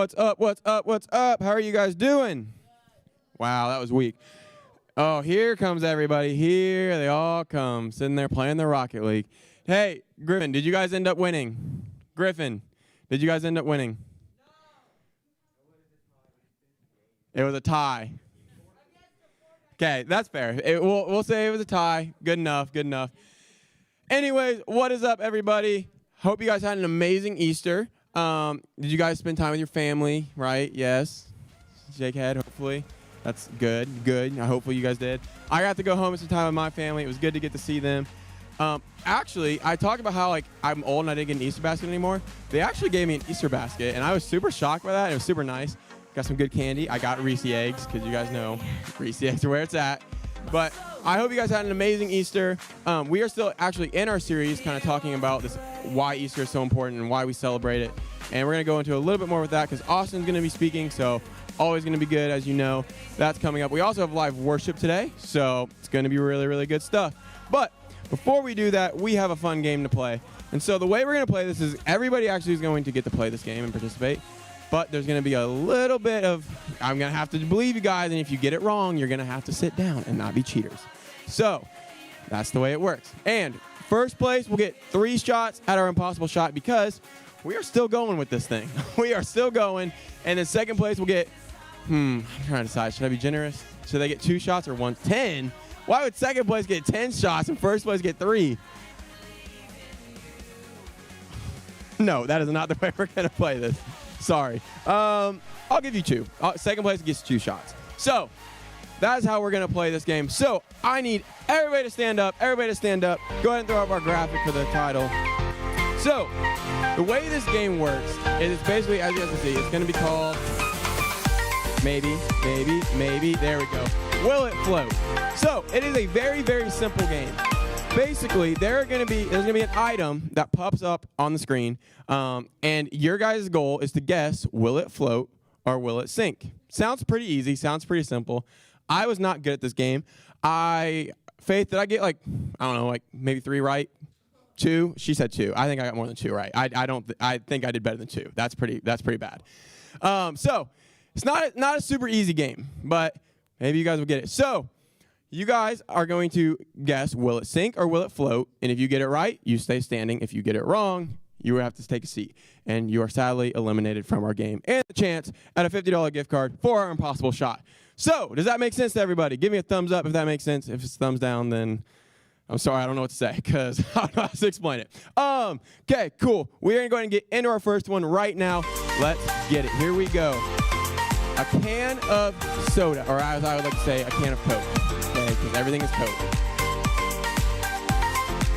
What's up, what's up, what's up? How are you guys doing? Wow, that was weak. Oh, here comes everybody. Here they all come, sitting there playing the Rocket League. Hey, Griffin, did you guys end up winning? Griffin, did you guys end up winning? It was a tie. Okay, that's fair. We'll say it was a tie. Good enough, good enough. Anyways, what is up, everybody? Hope you guys had an amazing Easter. Did you guys spend time with your family, right? Yes. Shake head, hopefully. That's good, good. Hopefully you guys did. I got to go home and spend time with my family. It was good to get to see them. Actually, I talked about how like I'm old and I didn't get an Easter basket anymore. They actually gave me an Easter basket, and I was super shocked by that. It was super nice. Got some good candy. I got Reese eggs, because you guys know Reese eggs are where it's at. But I hope you guys had an amazing Easter. We are still actually in our series kind of talking about this, why Easter is so important and why we celebrate it. And we're going to go into a little bit more with that because Austin's going to be speaking, so always going to be good, as you know. That's coming up. We also have live worship today, so it's going to be really, really good stuff. But before we do that, we have a fun game to play. And so the way we're going to play this is everybody actually is going to get to play this game and participate. But there's going to be a little bit of, I'm going to have to believe you guys, and if you get it wrong, you're going to have to sit down and not be cheaters. So that's the way it works. And first place will get 3 shots at our impossible shot because we are still going with this thing. We are still going. And then second place will get, I'm trying to decide, should I be generous? Should they get 2 shots or 1? 10? Why would second place get 10 shots and first place get 3? No, that is not the way we're going to play this. Sorry. I'll give you 2. Second place gets 2 shots. So that is how we're going to play this game. So I need everybody to stand up. Everybody to stand up. Go ahead and throw up our graphic for the title. So the way this game works is it's basically, as you guys can see, it's going to be called maybe. There we go. Will it float? So it is a very, very simple game. Basically, there's going to be an item that pops up on the screen, and your guys' goal is to guess, will it float or will it sink? Sounds pretty easy. Sounds pretty simple. I was not good at this game. Faith, did I get like, I don't know, like maybe 3 right? 2? She said 2. I think I got more than 2 right. I think I did better than 2. That's pretty bad. So it's not a super easy game, but maybe you guys will get it. So you guys are going to guess, will it sink or will it float? And if you get it right, you stay standing. If you get it wrong, you have to take a seat. And you are sadly eliminated from our game. And the chance at a $50 gift card for our impossible shot. So, does that make sense to everybody? Give me a thumbs up if that makes sense. If it's thumbs down, then I'm sorry, I don't know what to say because I don't know how to explain it. Okay, cool. We're going to go ahead and get into our first one right now. Let's get it. Here we go. A can of soda, or as I would like to say, a can of Coke. Okay, because everything is Coke.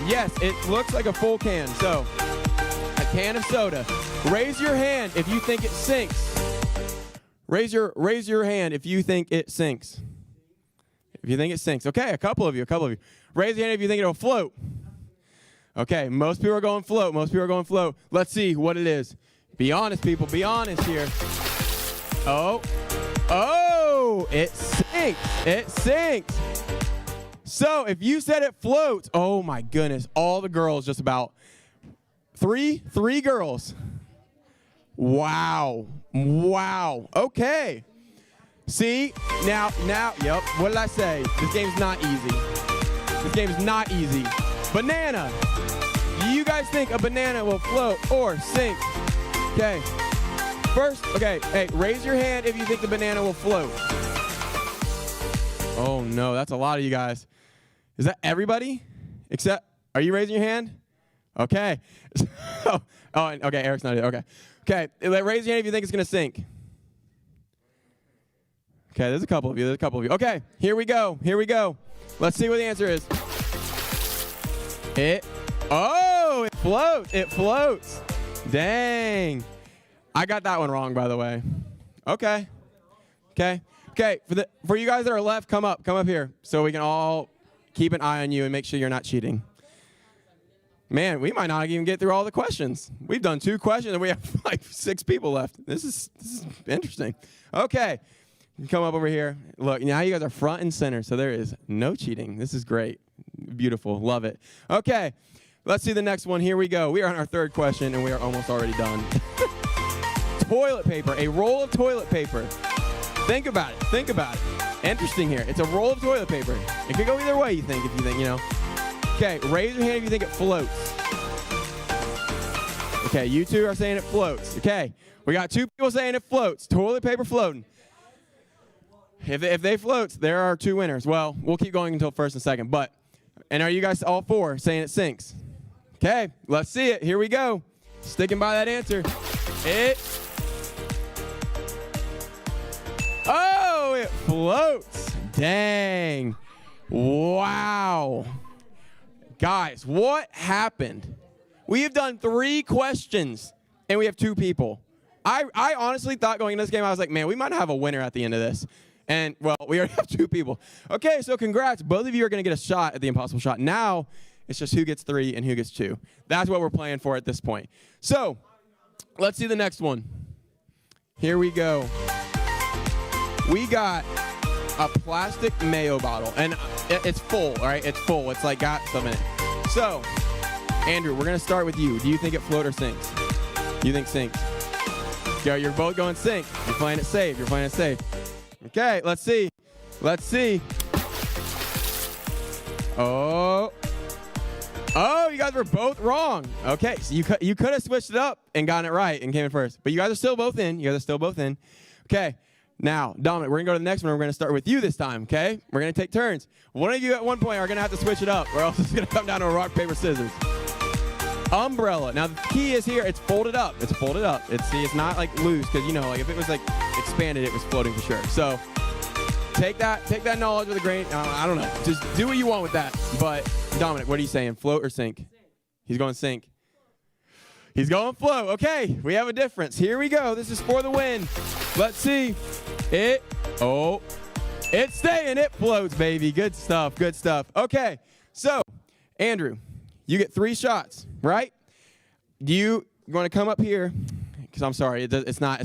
Yes, it looks like a full can. So, a can of soda. Raise your hand if you think it sinks. Raise your hand if you think it sinks. If you think it sinks. Okay, a couple of you. Raise your hand if you think it'll float. Okay, most people are going float. Let's see what it is. Be honest, people. Be honest here. Oh, it sinks. So if you said it floats, oh my goodness, all the girls just about. Three girls. Wow. Okay. See, now, yep, what did I say? This game's not easy. Banana. Do you guys think a banana will float or sink? Okay. First, okay, hey, raise your hand if you think the banana will float. Oh no, that's a lot of you guys. Is that everybody? Are you raising your hand? Okay. Okay, Eric's not here. Okay, raise your hand if you think it's going to sink. Okay, there's a couple of you. Okay, here we go. Let's see what the answer is. It floats. Dang. I got that one wrong, by the way. Okay. For you guys that are left, come up here so we can all keep an eye on you and make sure you're not cheating. Man, we might not even get through all the questions. We've done 2 questions and we have like 6 people left. This is interesting. Okay, come up over here. Look, now you guys are front and center, so there is no cheating. This is great. Beautiful. Love it. Okay, let's see the next one. Here we go. We are on our 3rd question and we are almost already done. Toilet paper. A roll of toilet paper. Think about it. Interesting here. It's a roll of toilet paper. It could go either way, if you think, you know. Okay, raise your hand if you think it floats. Okay, you two are saying it floats. Okay, we got 2 people saying it floats. Toilet paper floating. If they floats, there are 2 winners. Well, we'll keep going until first and second. And are you guys all 4 saying it sinks? Okay, let's see it. Here we go. Sticking by that answer. Oh, it floats. Dang. Wow. Guys, what happened? We have done 3 questions, and we have 2 people. I honestly thought going into this game, I was like, man, we might have a winner at the end of this. And, well, we already have 2 people. Okay, so congrats. Both of you are going to get a shot at the impossible shot. Now, it's just who gets 3 and who gets 2. That's what we're playing for at this point. So, let's see the next one. Here we go. We got a plastic mayo bottle. And it's full, all right? It's full. It's like got some in it. So, Andrew, we're going to start with you. Do you think it floats or sinks? You think sinks? Go, you're both going sink. You're playing it safe. You're playing it safe. Okay, let's see. Let's see. Oh, you guys were both wrong. Okay, so you could have switched it up and gotten it right and came in first. But you guys are still both in. Okay, now, Dominic, we're going to go to the next one. We're going to start with you this time, okay? We're going to take turns. One of you at one point are going to have to switch it up, or else it's going to come down to a rock, paper, scissors. Umbrella. Now, the key is here. It's folded up. It's folded up. It's not, like, loose, because, you know, like, if it was, like, expanded, it was floating for sure. So, take that knowledge with a grain. I don't know. Just do what you want with that. But, Dominic, what are you saying? Float or sink? He's going sink. He's going float. Okay, we have a difference. Here we go. This is for the win. Let's see. It's staying. It floats, baby. Good stuff. Good stuff. Okay, so, Andrew, you get 3 shots, right? You want to come up here? Because I'm sorry, it's not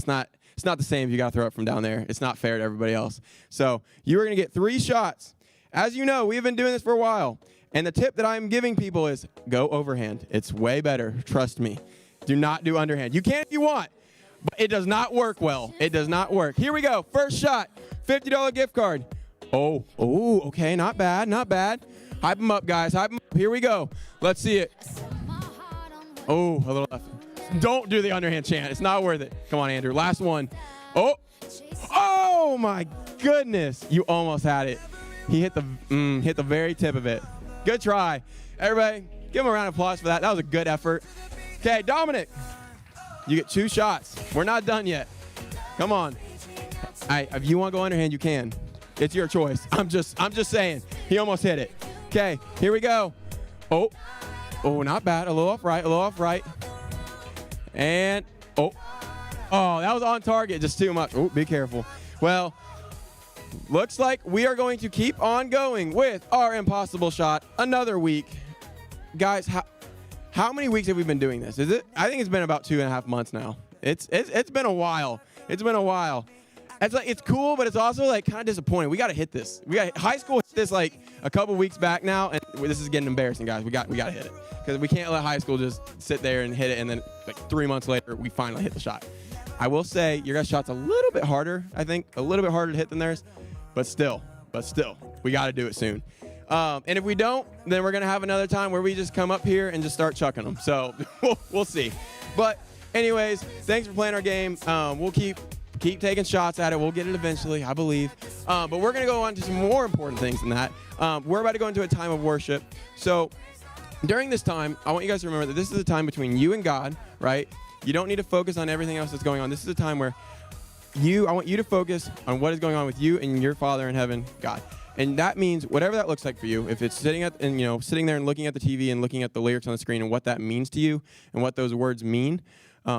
the same if you got to throw it from down there. It's not fair to everybody else. So you are going to get 3 shots. As you know, we've been doing this for a while. And the tip that I'm giving people is go overhand. It's way better. Trust me. Do not do underhand. You can if you want, but it does not work well. It does not work. Here we go. First shot, $50 gift card. Oh, okay. Not bad. Not bad. Hype them up, guys. Hype them up. Here we go. Let's see it. Oh, a little left. Don't do the underhand chant. It's not worth it. Come on, Andrew. Last one. Oh my goodness. You almost had it. He hit the very tip of it. Good try. Everybody, give him a round of applause for that. That was a good effort. Okay, Dominic, you get 2 shots. We're not done yet. Come on. If you want to go underhand, you can. It's your choice. I'm just saying. He almost hit it. Okay, here we go. Oh, not bad. A little off right. And, that was on target. Just too much. Oh, be careful. Well, looks like we are going to keep on going with our impossible shot another week. Guys, how many weeks have we been doing this? I think it's been about 2.5 months now. It's been a while. It's been a while. It's cool, but it's also like kind of disappointing. We got to hit this. High school hit this like a couple weeks back now, and this is getting embarrassing, guys. We got to hit it because we can't let high school just sit there and hit it, and then like 3 months later we finally hit the shot. I will say your guys' shot's a little bit harder. I think a little bit harder to hit than theirs, but still, we got to do it soon. And if we don't, then we're going to have another time where we just come up here and just start chucking them. So we'll see. But anyways, thanks for playing our game. We'll keep taking shots at it. We'll get it eventually, I believe. But we're going to go on to some more important things than that. We're about to go into a time of worship. So during this time, I want you guys to remember that this is a time between you and God, right? You don't need to focus on everything else that's going on. This is a time where I want you to focus on what is going on with you and your Father in heaven, God. And that means whatever that looks like for you, if it's sitting there and looking at the TV and looking at the lyrics on the screen and what that means to you and what those words mean,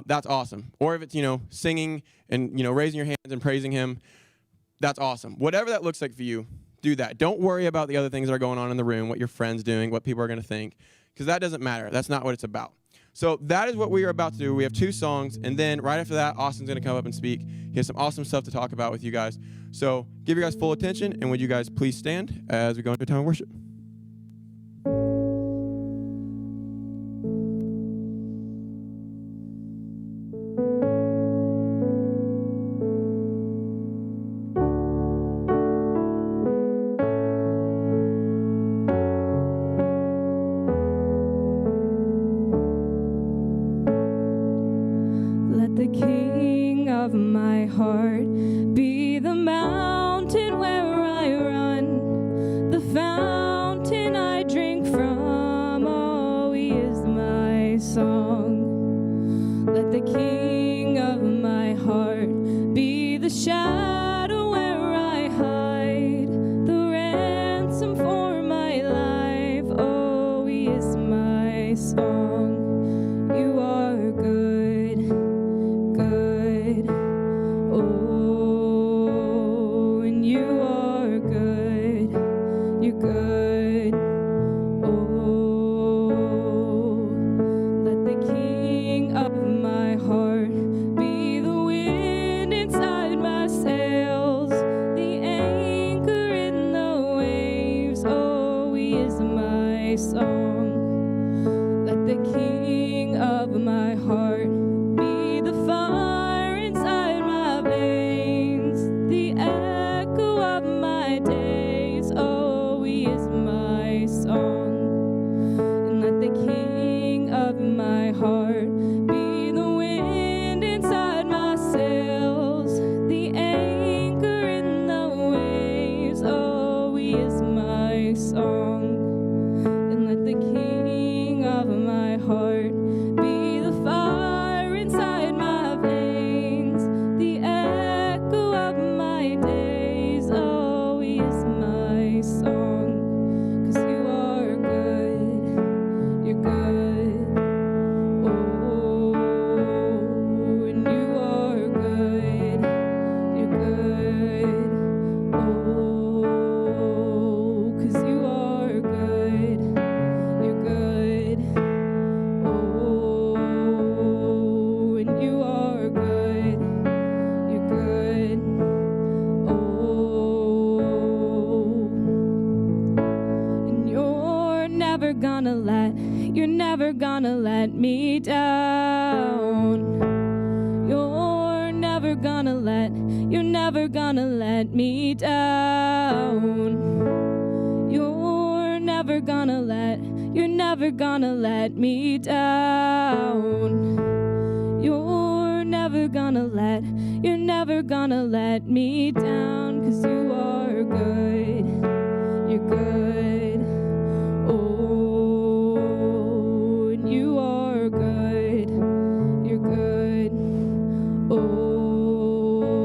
that's awesome. Or if it's, singing and, raising your hands and praising him, that's awesome. Whatever that looks like for you, do that. Don't worry about the other things that are going on in the room, what your friends doing, what people are going to think, because that doesn't matter. That's not what it's about. So that is what we are about to do. We have 2 songs, and then right after that, Austin's going to come up and speak. He has some awesome stuff to talk about with you guys. So give you guys full attention, and would you guys please stand as we go into a time of worship? Let the King of my heart be the mountain where I run, the fountain I drink from. Oh, he is my song. Let the King of my heart be the shadow where I hide, the ransom for my life. Oh, he is my song. You are good, good. Oh, and you are good. You're good. Oh, let the King of my heart be the wind inside my sails, the anchor in the waves. Oh, he is my song. Let the King of my heart be the fire inside my veins, the echo of my days. Oh, he is my song. And let the King of my heart be the wind inside my sails, the anchor in the waves. Oh, he is my song. And let the King of my heart be the fire inside my veins, the echo of my days. Oh, he is my song. 'Cause you are good, you're good. Oh, and you are good, you're good. Oh, 'cause you are good, you're good. Oh, and you are good, you're good. Oh, and you're never gonna let me down. You're never gonna let me down. You're never gonna let me down. You're never gonna let me down. 'Cause you are good, you're good. Oh, and you are good, you're good. Oh,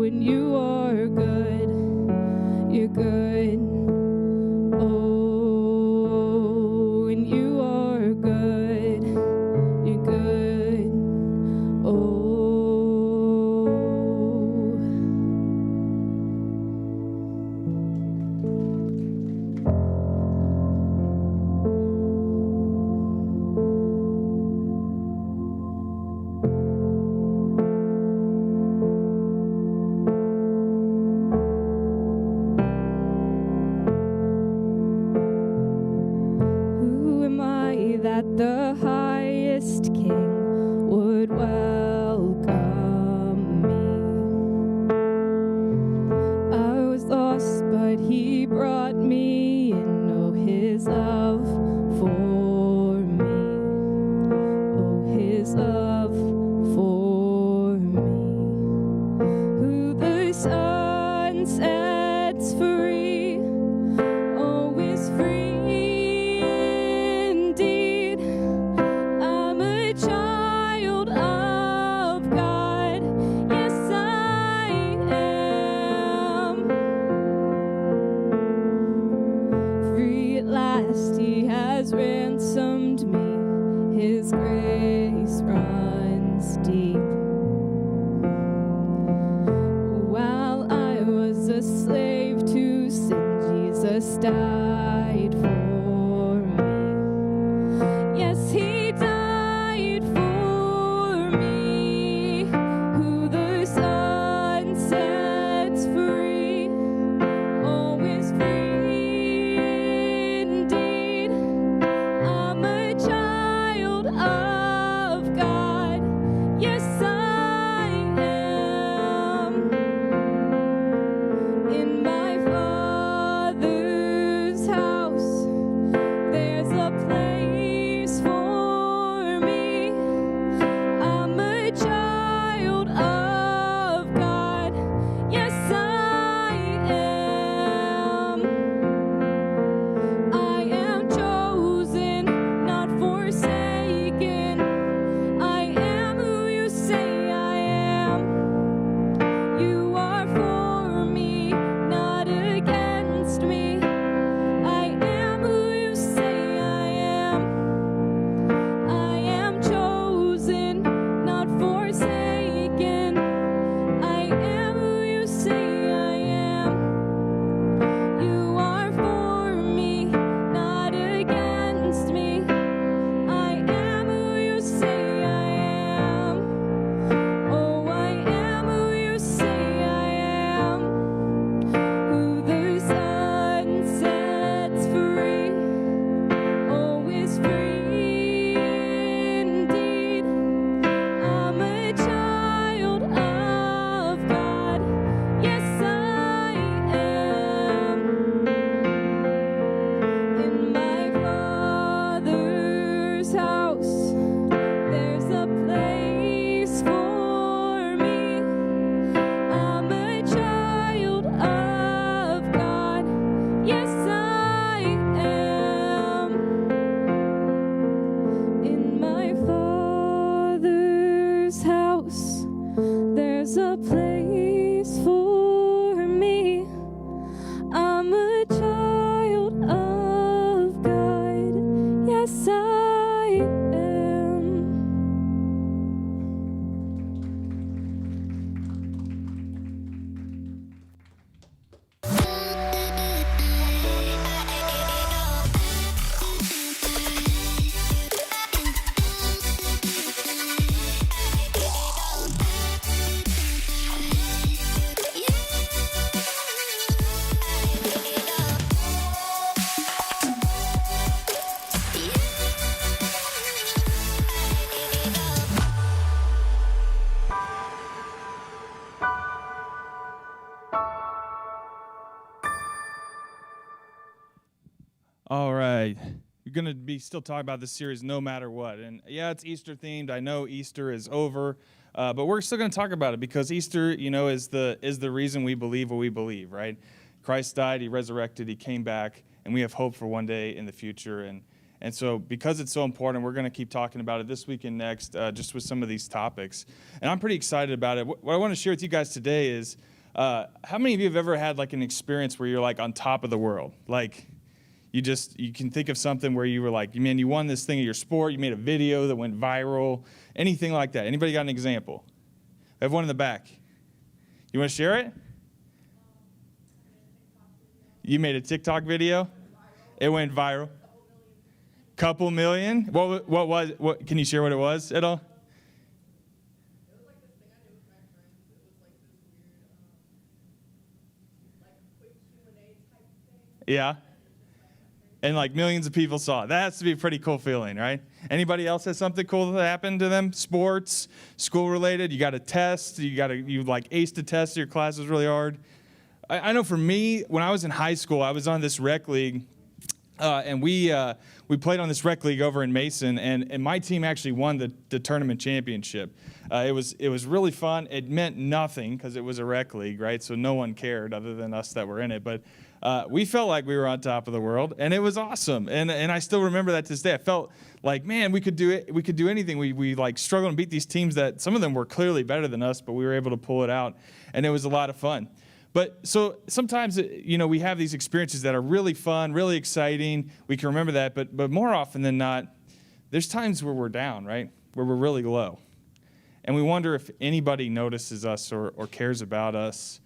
and you are good, you're good. Oh, and you are good, you're good. Oh. Who am I that the highest King would welcome me? I was lost, but he brought me in. Oh, his love for me. Oh, his love for me. Who the Son sets free, oh, is free indeed. I'm a child of God. Yes, I am. Free at last, he has ransomed me. His grace runs you're going to be still talking about this series no matter what. And yeah, it's Easter themed. I know Easter is over, but we're still going to talk about it because Easter, is the reason we believe what we believe, right? Christ died, he resurrected, he came back, and we have hope for one day in the future. And so because it's so important, we're going to keep talking about it this week and next, just with some of these topics. And I'm pretty excited about it. What I want to share with you guys today is, how many of you have ever had like an experience where you're like on top of the world? Like you can think of something where you were like, man, you won this thing at your sport, you made a video that went viral, anything like that. Anybody got an example? I have one in the back. You want to share it? You made a TikTok video? It went viral. Couple million? What can you share what it was at all? It was like this thing I did with my friends. It was like this weird, like quick Q&A type thing. Yeah. And like millions of people saw it. That has to be a pretty cool feeling, right? Anybody else has something cool that happened to them? Sports, school related, you got a test, you like aced a test, your class was really hard. I know for me, when I was in high school, I was on this rec league, and we played on this rec league over in Mason, and my team actually won the tournament championship. It was really fun. It meant nothing because it was a rec league, right? So no one cared other than us that were in it. But we felt like we were on top of the world, and it was awesome. And I still remember that to this day. I felt like, man, we could do it. We could do anything. We like struggled and beat these teams that some of them were clearly better than us, but we were able to pull it out, and it was a lot of fun. But so sometimes, we have these experiences that are really fun, really exciting. We can remember that, but more often than not, there's times where we're down, right? Where we're really low. And we wonder if anybody notices us or cares about us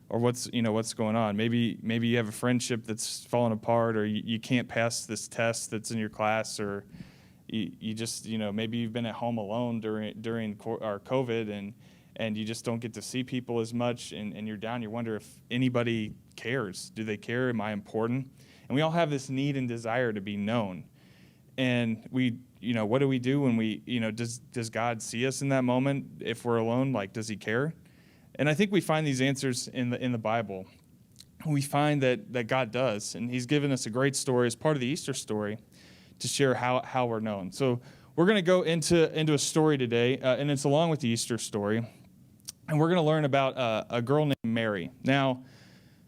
or what's going on. Maybe you have a friendship that's fallen apart, or you can't pass this test that's in your class, or you just, maybe you've been at home alone during our COVID, and you just don't get to see people as much, and you're down. You wonder if anybody cares. Do they care? Am I important? And we all have this need and desire to be known. And we, what do we do when we, does God see us in that moment if we're alone? Like, does he care? And I think we find these answers in the Bible. We find that God does, and he's given us a great story as part of the Easter story to share how we're known. So we're going to go into a story today, and it's along with the Easter story. And we're going to learn about a girl named Mary. Now,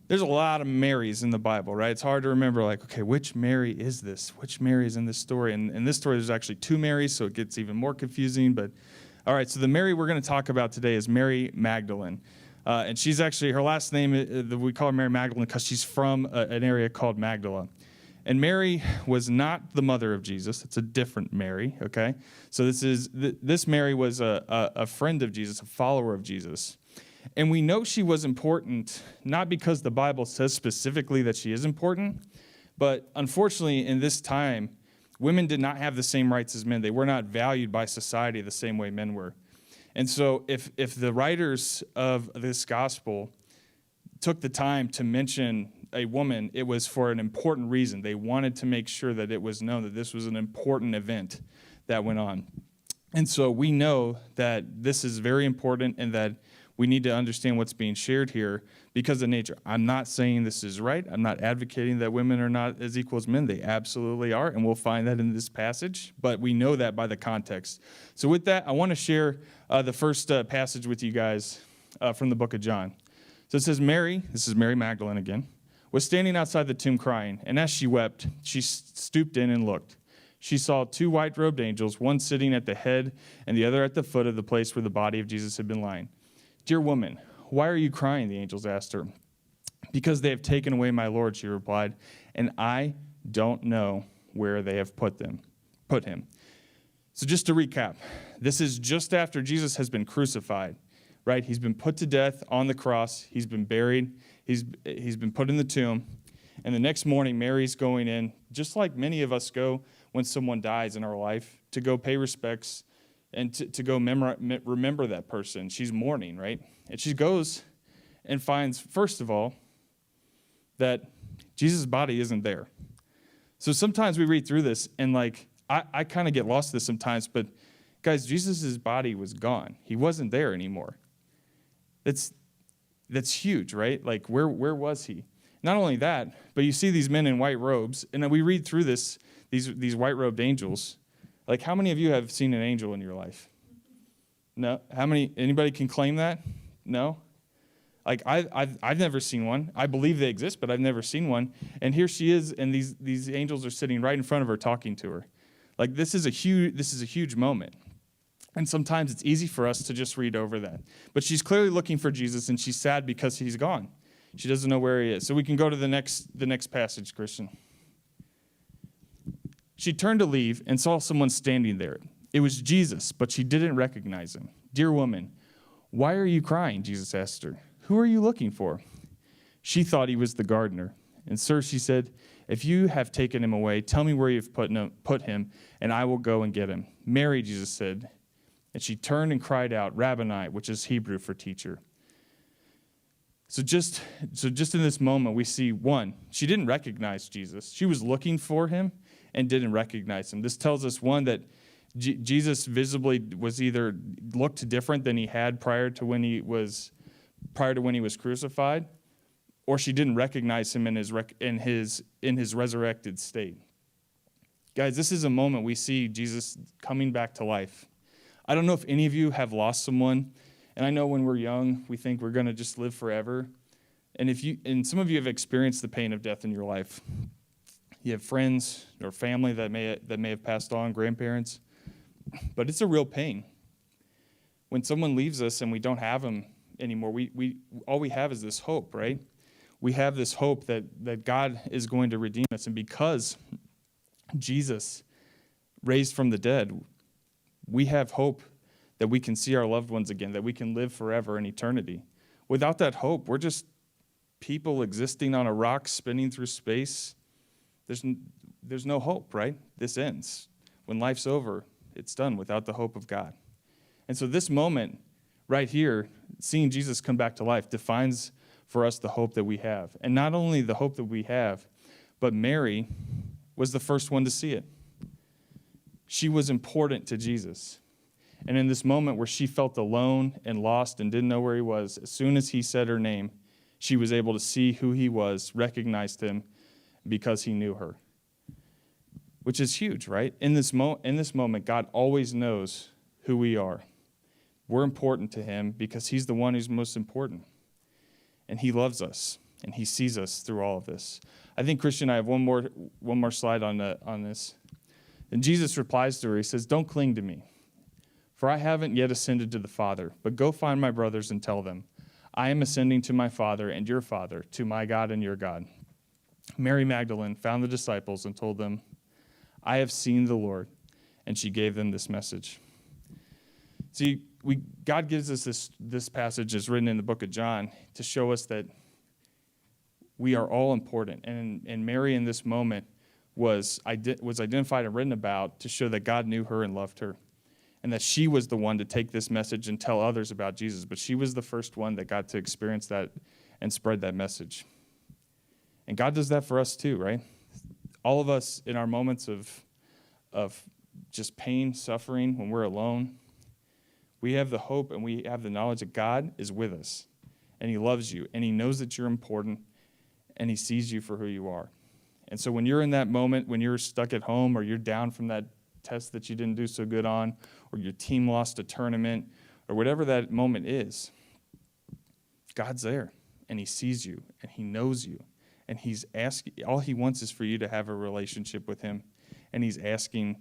there's a lot of Marys in the Bible, right? It's hard to remember, like, okay, which Mary is this? Which Mary is in this story? And in this story, there's actually two Marys, so it gets even more confusing. But, all right, so the Mary we're going to talk about today is Mary Magdalene. And she's actually, her last name, we call her Mary Magdalene because she's from an area called Magdala. And Mary was not the mother of Jesus. It's a different Mary, okay? So this Mary was a friend of Jesus, a follower of Jesus. And we know she was important, not because the Bible says specifically that she is important, but unfortunately in this time, women did not have the same rights as men. They were not valued by society the same way men were. And so if the writers of this gospel took the time to mention a woman, it was for an important reason. They wanted to make sure that it was known that this was an important event that went on. And so we know that this is very important and that we need to understand what's being shared here because of nature. I'm not saying this is right. I'm not advocating that women are not as equal as men. They absolutely are, and we'll find that in this passage, but we know that by the context. So with that, I want to share the first passage with you guys from the book of John. So it says, Mary, this is Mary Magdalene again, was standing outside the tomb crying, and as she wept, she stooped in and looked. She saw two white-robed angels, one sitting at the head and the other at the foot of the place where the body of Jesus had been lying. "Dear woman, why are you crying?" the angels asked her. "Because they have taken away my Lord," she replied, "and I don't know where they have put him." So just to recap, this is just after Jesus has been crucified, right? He's been put to death on the cross. He's been buried. He's been put in the tomb. And the next morning, Mary's going in, just like many of us go when someone dies in our life, to go pay respects and to go remember that person. She's mourning, right? And she goes and finds, first of all, that Jesus' body isn't there. So sometimes we read through this, and like I kind of get lost in this sometimes, but guys, Jesus' body was gone. He wasn't there anymore. That's huge, right? Like, where was he? Not only that, but you see these men in white robes, and then we read through these white-robed angels. Like, how many of you have seen an angel in your life? No? Anybody can claim that? No? Like, I've never seen one. I believe they exist, but I've never seen one. And here she is, and these angels are sitting right in front of her talking to her. Like, this is a huge moment. And sometimes it's easy for us to just read over that. But she's clearly looking for Jesus, and she's sad because he's gone. She doesn't know where he is. So we can go to the next passage, Christian. She turned to leave and saw someone standing there. It was Jesus, but she didn't recognize him. "Dear woman, why are you crying?" Jesus asked her. "Who are you looking for?" She thought he was the gardener. "And sir," she said, "if you have taken him away, tell me where you have put him, and I will go and get him." "Mary," Jesus said. And she turned and cried out, "Rabboni," which is Hebrew for teacher. So just in this moment, we see, one, she didn't recognize Jesus. She was looking for him and didn't recognize him. This tells us, one, that Jesus visibly was either looked different than he had prior to when he was crucified, or she didn't recognize him in his resurrected state. Guys, this is a moment we see Jesus coming back to life. I don't know if any of you have lost someone. And I know when we're young, we think we're going to just live forever. And some of you have experienced the pain of death in your life. You have friends or family that may have passed on, grandparents. But it's a real pain. When someone leaves us and we don't have them anymore, we all we have is this hope, right? We have this hope that God is going to redeem us. And because Jesus raised from the dead, we have hope that we can see our loved ones again, that we can live forever in eternity. Without that hope, we're just people existing on a rock spinning through space. There's no hope, right? This ends. When life's over, it's done without the hope of God. And so this moment right here, seeing Jesus come back to life, defines for us the hope that we have. And not only the hope that we have, but Mary was the first one to see it. She was important to Jesus. And in this moment where she felt alone and lost and didn't know where he was, as soon as he said her name, she was able to see who he was, recognized him because he knew her. Which is huge, right? In this moment, God always knows who we are. We're important to him because he's the one who's most important. And he loves us, and he sees us through all of this. I think, Christian, I have one more slide on this. And Jesus replies to her. He says, "Don't cling to me, for I haven't yet ascended to the Father, but go find my brothers and tell them, I am ascending to my Father and your Father, to my God and your God." Mary Magdalene found the disciples and told them, "I have seen the Lord," and she gave them this message. See, God gives us this passage that's written in the book of John to show us that we are all important. And Mary in this moment was identified and written about to show that God knew her and loved her, and that she was the one to take this message and tell others about Jesus. But she was the first one that got to experience that and spread that message. And God does that for us too, right? All of us in our moments of just pain, suffering, when we're alone, we have the hope and we have the knowledge that God is with us, and he loves you, and he knows that you're important, and he sees you for who you are. And so when you're in that moment, when you're stuck at home or you're down from that test that you didn't do so good on, or your team lost a tournament, or whatever that moment is, God's there, and he sees you, and he knows you, and he's asking. All he wants is for you to have a relationship with him, and he's asking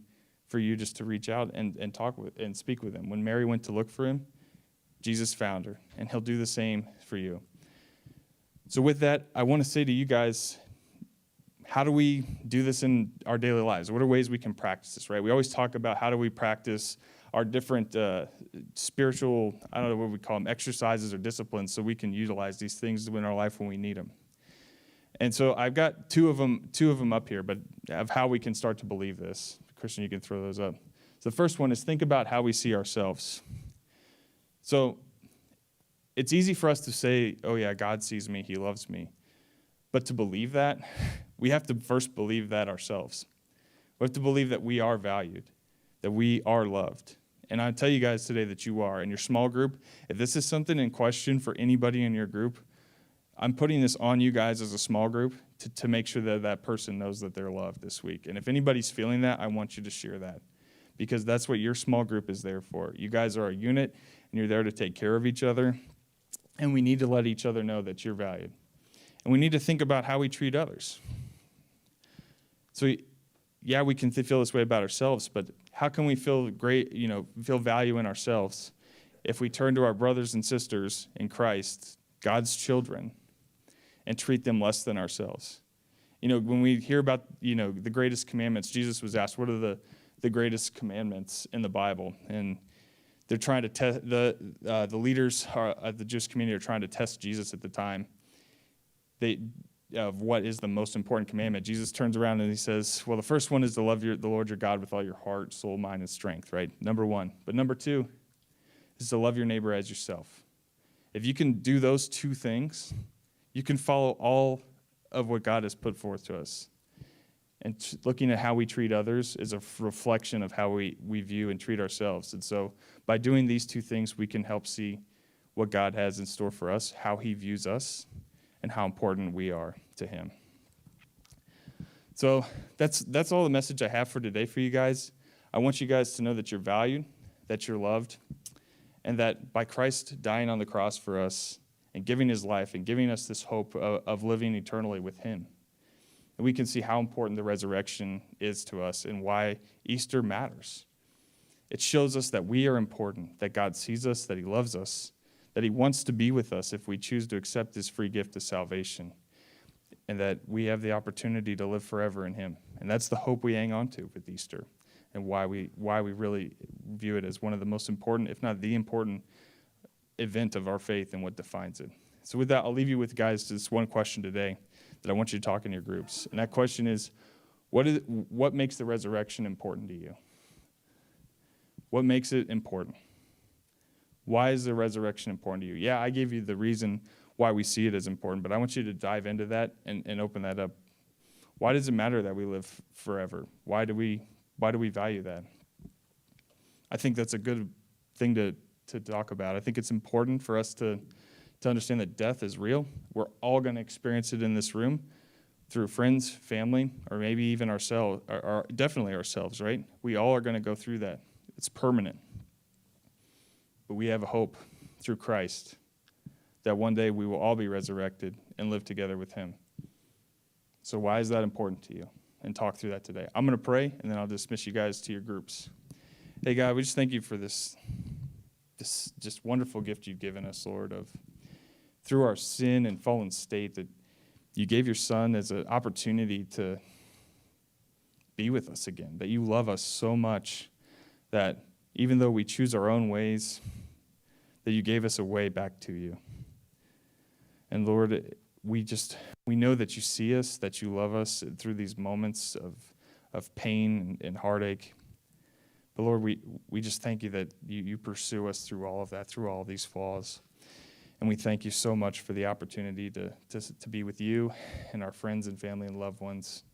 for you just to reach out and talk with and speak with him. When Mary went to look for him, Jesus found her, and he'll do the same for you. So with that, I want to say to you guys, how do we do this in our daily lives? What are ways we can practice this, right? We always talk about how do we practice our different spiritual, I don't know what we call them, exercises or disciplines, so we can utilize these things in our life when we need them. And so I've got two of them up here, but of how we can start to believe this. Christian, you can throw those up. So the first one is think about how we see ourselves. So it's easy for us to say, oh yeah, God sees me, he loves me. But to believe that, we have to first believe that ourselves. We have to believe that we are valued, that we are loved. And I tell you guys today that you are. In your small group, if this is something in question for anybody in your group, I'm putting this on you guys as a small group to make sure that that person knows that they're loved this week. And if anybody's feeling that, I want you to share that, because that's what your small group is there for. You guys are a unit, and you're there to take care of each other, and we need to let each other know that you're valued. And we need to think about how we treat others. So, yeah, we can feel this way about ourselves, but how can we feel feel value in ourselves if we turn to our brothers and sisters in Christ, God's children, and treat them less than ourselves? When we hear about, the greatest commandments, Jesus was asked, what are the greatest commandments in the Bible? And they're trying to test, the leaders of the Jewish community are trying to test Jesus at the time of what is the most important commandment. Jesus turns around and he says, well, the first one is to love the Lord your God with all your heart, soul, mind, and strength, right? Number one. But number two is to love your neighbor as yourself. If you can do those two things, you can follow all of what God has put forth to us. And looking at how we treat others is a reflection of how we view and treat ourselves. And so by doing these two things, we can help see what God has in store for us, how he views us, and how important we are to him. So that's all the message I have for today for you guys. I want you guys to know that you're valued, that you're loved, and that by Christ dying on the cross for us and giving his life and giving us this hope of living eternally with him, and we can see how important the resurrection is to us and why Easter matters. It shows us that we are important, that God sees us, that he loves us, that he wants to be with us if we choose to accept his free gift of salvation, and that we have the opportunity to live forever in him. And that's the hope we hang on to with Easter, and why we really view it as one of the most important, if not the important, event of our faith and what defines it. So with that, I'll leave you with, guys, this one question today that I want you to talk in your groups. And that question is, what makes the resurrection important to you? What makes it important? Why is the resurrection important to you? Yeah, I gave you the reason why we see it as important, but I want you to dive into that and open that up. Why does it matter that we live forever? Why do we value that? I think that's a good thing to talk about. I think it's important for us to understand that death is real. We're all going to experience it in this room through friends, family, or maybe even ourselves, or definitely ourselves, right? We all are going to go through that. It's permanent. But we have a hope through Christ that one day we will all be resurrected and live together with him. So why is that important to you? And talk through that today. I'm going to pray, and then I'll dismiss you guys to your groups. Hey, God, we just thank you for this just wonderful gift you've given us, Lord, of through our sin and fallen state, that you gave your son as an opportunity to be with us again, that you love us so much that even though we choose our own ways, that you gave us a way back to you. And Lord, we know that you see us, that you love us through these moments of pain and heartache. But Lord, we just thank you that you pursue us through all of that, through all these flaws. And we thank you so much for the opportunity to be with you and our friends and family and loved ones.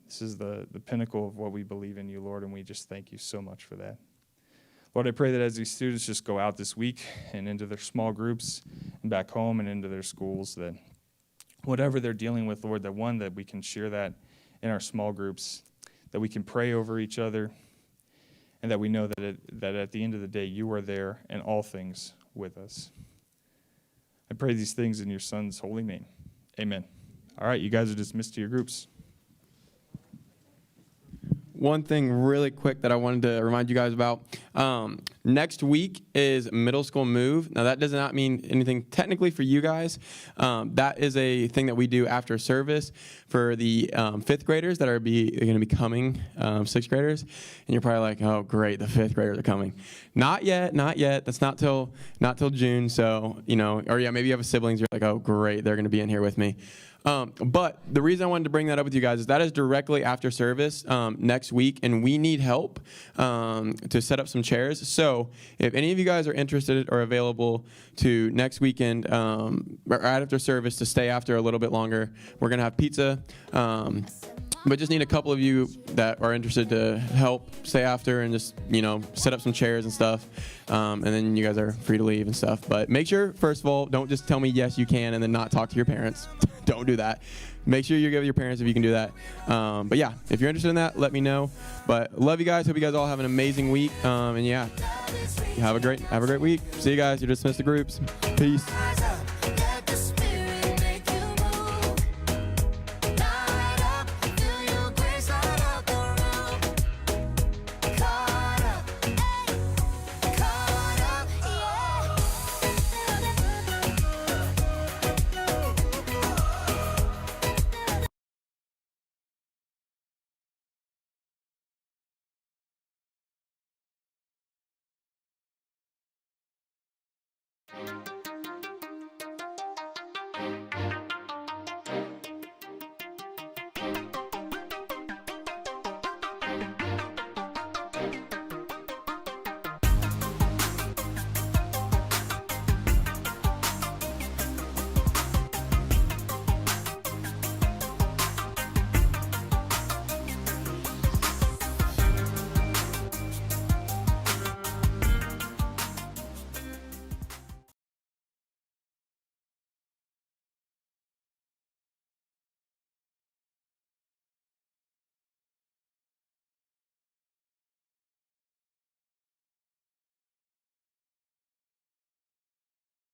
This is the pinnacle of what we believe in you, Lord, and we just thank you so much for that. Lord, I pray that as these students just go out this week and into their small groups and back home and into their schools, that whatever they're dealing with, Lord, that we can share that in our small groups, that we can pray over each other, and that we know that at the end of the day, you are there in all things with us. I pray these things in your son's holy name. Amen. All right, you guys are dismissed to your groups. One thing really quick that I wanted to remind you guys about. Next week is middle school move. Now, that does not mean anything technically for you guys. That is a thing that we do after service for the fifth graders that are going to be coming, sixth graders. And you're probably like, oh, great, the fifth graders are coming. Not yet. That's not till June. So, or yeah, maybe you have siblings. You're like, oh, great, they're going to be in here with me. But the reason I wanted to bring that up with you guys is that is directly after service next week, and we need help to set up some chairs. So if any of you guys are interested or available to next weekend right after service to stay after a little bit longer, we're going to have pizza. But just need a couple of you that are interested to help stay after and just, set up some chairs and stuff. And then you guys are free to leave and stuff. But make sure, first of all, don't just tell me yes, you can, and then not talk to your parents. Don't do that. Make sure you give your parents if you can do that. But yeah, if you're interested in that, let me know. But love you guys. Hope you guys all have an amazing week. And yeah, have a great week. See you guys. You're dismissed to groups. Peace. Thank you.